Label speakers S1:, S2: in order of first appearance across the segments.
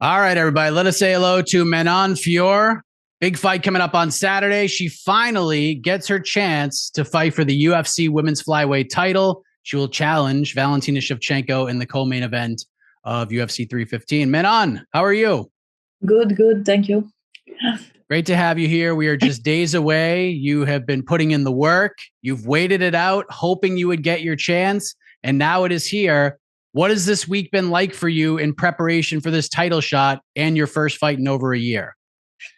S1: All right, everybody. Let us say hello to Manon Fiorot. Big fight coming up on Saturday. She finally gets her chance to fight for the UFC women's flyweight title. She will challenge Valentina Shevchenko in the co-main event of UFC 315. Manon, how are you?
S2: Good. Thank you.
S1: Great to have you here. We are just days away. You have been putting in the work. You've waited it out, hoping you would get your chance. And now it is here. What has this week been like for you in preparation for this title shot and your first fight in over a year?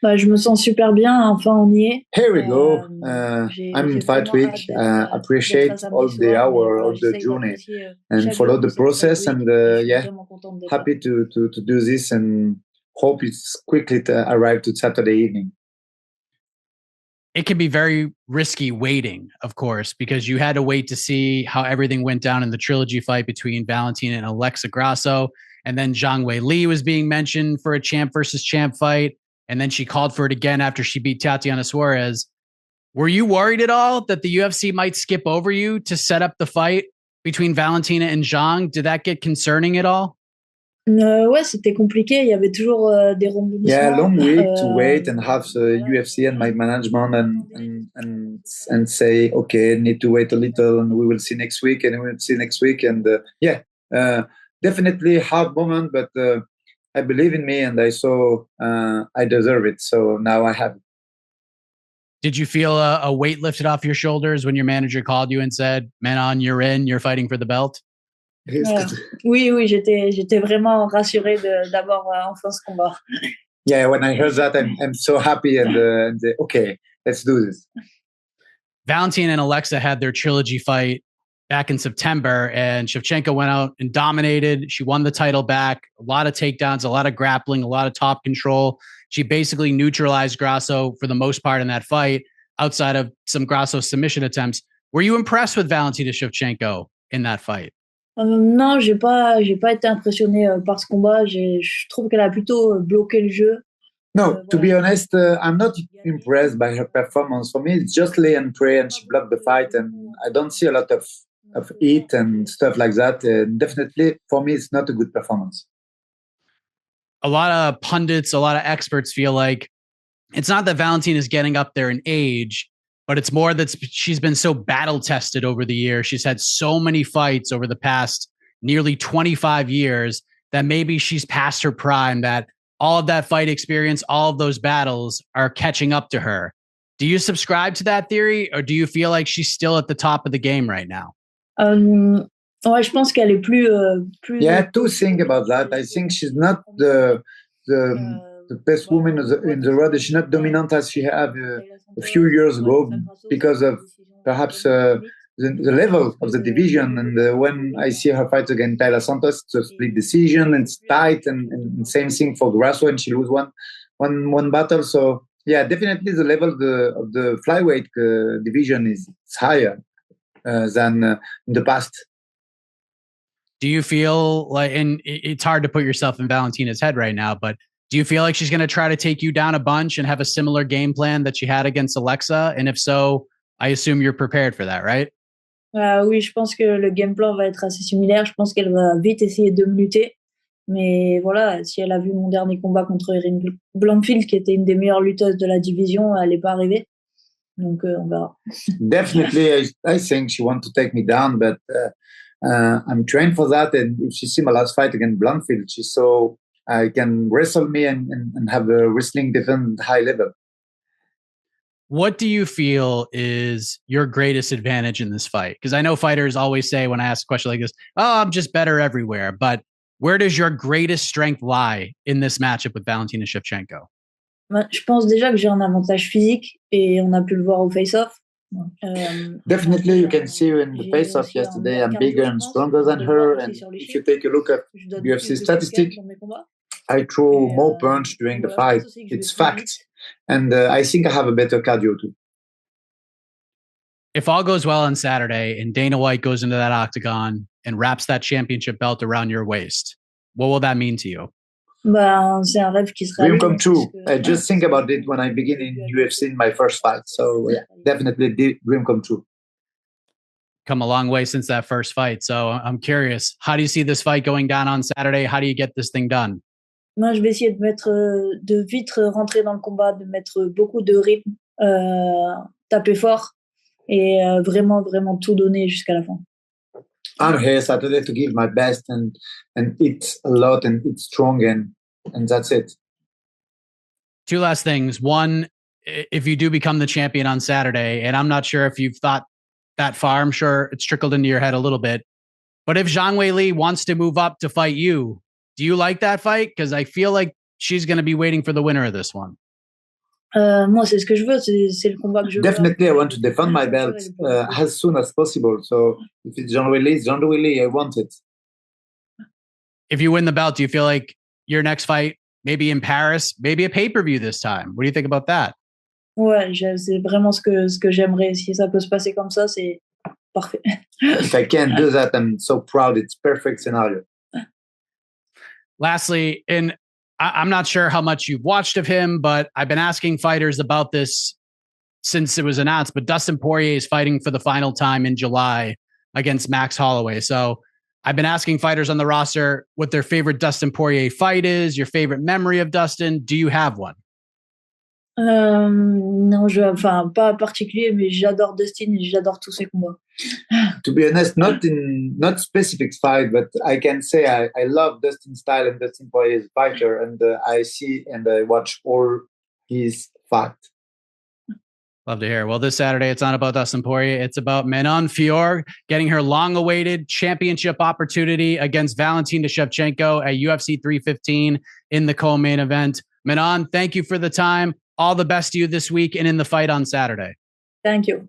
S2: Je me sens super bien. Enfin, on y est.
S3: Here we go. I'm in fight week. Appreciate all the hour, all the journey, and follow the process. And happy to do this and hope it's quickly to arrive to Saturday evening.
S1: It can be very risky waiting, of course, because you had to wait to see how everything went down in the trilogy fight between Valentina and Alexa Grasso. And then Zhang Weili was being mentioned for a champ versus champ fight. And then she called for it again after she beat Tatiana Suarez. Were you worried at all that the UFC might skip over you to set up the fight between Valentina and Zhang? Did that get concerning at all?
S2: Ouais, c'était compliqué. Il y avait toujours des rebondissements.
S3: Yeah, long week to wait and have the UFC and my management and say, okay, need to wait a little and we will see next week and we will see next week. And definitely a hard moment, but I believe in me and I saw I deserve it. So now I have it.
S1: Did you feel a weight lifted off your shoulders when your manager called you and said, Manon, you're in, you're fighting for the belt?
S2: Oui, j'étais vraiment rassurée d'avoir enfin ce combat.
S3: Yeah, when I heard that, I'm so happy and okay, let's do this.
S1: Valentina and Alexa had their trilogy fight back in September, and Shevchenko went out and dominated. She won the title back. A lot of takedowns, a lot of grappling, a lot of top control. She basically neutralized Grasso for the most part in that fight, outside of some Grasso submission attempts. Were you impressed with Valentina Shevchenko in that fight?
S2: Non, j'ai pas été impressionnée par ce combat. Je trouve qu'elle a plutôt bloqué le jeu.
S3: No, to be honest, I'm not impressed by her performance. For me, it's just lay and pray, and she blocked the fight, and I don't see a lot of it and stuff like that. Definitely, for me, it's not a good performance.
S1: A lot of pundits, a lot of experts feel like it's not that Valentina is getting up there in age, but it's more that she's been so battle tested over the years. She's had so many fights over the past nearly 25 years that maybe she's past her prime, that all of that fight experience, all of those battles are catching up to her. Do you subscribe to that theory, or do you feel like she's still at the top of the game right now?
S2: Ouais, je pense qu'elle est plus.
S3: Yeah, two things about that. I think she's not the best woman in the world. She's not dominant as she had a few years ago because of perhaps the level of the division. And when I see her fight against Taylor Santos, it's a split decision and it's tight. And same thing for Grasso, and she lose one battle. So yeah, definitely the level of the flyweight division is higher than in the past.
S1: Do you feel like, and it's hard to put yourself in Valentina's head right now, but do you feel like she's going to try to take you down a bunch and have a similar game plan that she had against Alexa? And if so, I assume you're prepared for that, right?
S2: Oui, je pense que le game plan va être assez similaire. Je pense qu'elle va vite essayer de me lutter. Mais voilà, si elle a vu mon dernier combat contre Erin Blanfield, qui était une des meilleures lutteuses de la division, elle n'est pas arrivée. Donc, on verra.
S3: Definitely, I think she wants to take me down, but I'm trained for that. And if she see my last fight against Blanfield, she saw I can wrestle me and have a wrestling different high level.
S1: What do you feel is your greatest advantage in this fight? Because I know fighters always say when I ask a question like this, oh, I'm just better everywhere. But where does your greatest strength lie in this matchup with Valentina Shevchenko?
S2: Je pense déjà que j'ai un avantage physique et on a pu le voir au face-off.
S3: Definitely, you can see in the face-off yesterday, I'm bigger and stronger than her. And if you take a look at UFC statistics, I throw more punch during the fight. It's fact. And I think I have a better cardio too.
S1: If all goes well on Saturday and Dana White goes into that octagon and wraps that championship belt around your waist, what will that mean to you?
S2: C'est un rêve qui sera
S3: dream come true. I just think about it when I begin in UFC in my first fight. So yeah, definitely dream come true.
S1: Come a long way since that first fight. So I'm curious, how do you see this fight going down on Saturday? How do you get this thing done?
S2: Moi, je vais essayer de vite rentrer dans le combat, de mettre beaucoup de rythme, taper fort et vraiment, vraiment tout donner jusqu'à la fin.
S3: I'm here Saturday to give my best and eat a lot and eat strong and that's it.
S1: Two last things. One, if you do become the champion on Saturday, and I'm not sure if you've thought that far, I'm sure it's trickled into your head a little bit, but if Zhang Weili wants to move up to fight you, do you like that fight? Because I feel like she's going to be waiting for the winner of this one.
S2: Moi, c'est ce que je veux, c'est le combat que je veux.
S3: Definitely, I want to defend my belt as soon as possible. So if it's Zhang Weili, I want it.
S1: If you win the belt, do you feel like your next fight, maybe in Paris, maybe a pay-per-view this time? What do you think about that?
S2: Ouais, c'est vraiment ce que j'aimerais. Si ça peut se passer comme ça, c'est parfait.
S3: If I can't do that, I'm so proud. It's perfect scenario.
S1: Lastly, and I'm not sure how much you've watched of him, but I've been asking fighters about this since it was announced, but Dustin Poirier is fighting for the final time in July against Max Holloway. So I've been asking fighters on the roster what their favorite Dustin Poirier fight is, your favorite memory of Dustin. Do you have one?
S2: Non, pas particulier, mais j'adore Dustin et j'adore tous ses combats.
S3: To be honest, not specific fight, but I can say I love Dustin's style and Dustin Poirier's fighter, and I see and I watch all his fight.
S1: Love to hear. Well, this Saturday, it's not about Dustin Poirier. It's about Manon Fiorot getting her long-awaited championship opportunity against Valentina Shevchenko at UFC 315 in the co-main event. Manon, thank you for the time. All the best to you this week and in the fight on Saturday.
S2: Thank you.